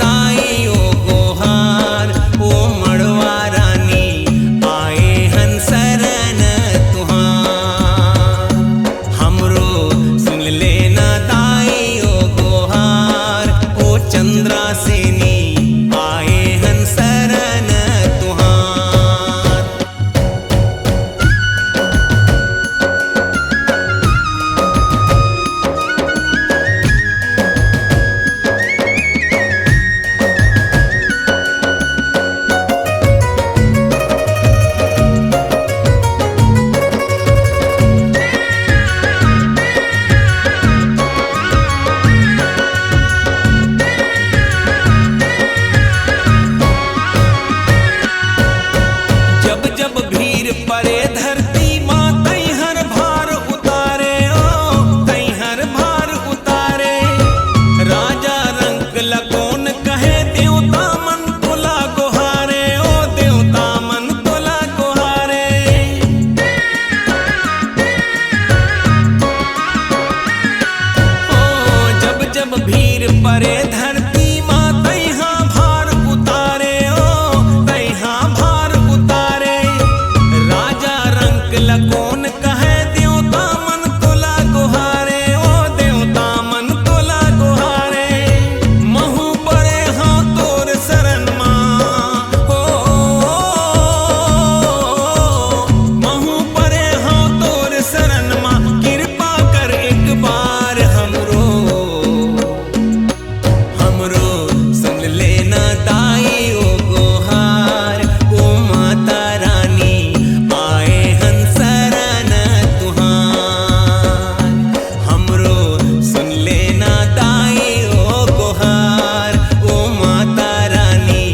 दाई ओ गोहार ओ मड़वा रानी आए हन शरण तुहार। हमरो सुन लेना दाई ओ गोहार ओ चंद्रा सेनी आए हन शरण तुहार। जब जब भीड़ परे धरती माँ तैहर भार उतारे ओ तैहर भार उतारे। राजा रंग लगोन कहे देवता मन तोला गोहारे ओ देवता मन तोला गोहारे। ओ जब जब भीड़ परे धरती माँ तैहा भार उतारे ओ तैहा भार उतारे। राजा रंग लगोन कहे देवता मन तोला गोहारे ओ देवता मन तोला गोहारे। महू परे हाँ तोर शरण माँ हो महू परे हाँ तोर शरण माँ कृपा कर एक बार हमरो हमरो सुन लेना दाई ओ गोहार ओ माता रानी आए हन शरण तुहार। हमरो सुन लेना दाई ओ गोहार ओ माता रानी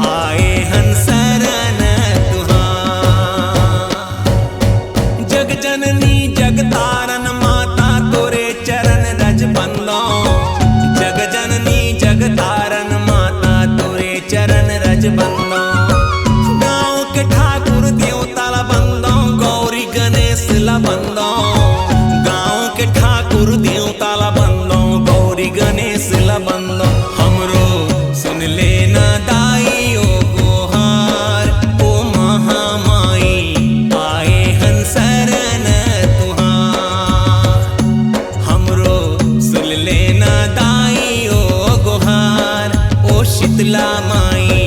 आए हन शरण तुहार। जग जननी जग तारन माता तोरे चरण रज बंदो। जग जननी जग तारन माता तोरे चरण रज बंदो। गाँव के ठाकुर देवता ला बंदो गौरी गणेश ला बंदो। गाँव के ठाकुर देवता ला बंदो गौरी गणेश ला बंदो। हमरो सुन लेना दाई ओ गोहार ओ महामाई आए हन शरण तुहार। हमरो सुन लेना दाई ओ गोहार ओ शीतला माई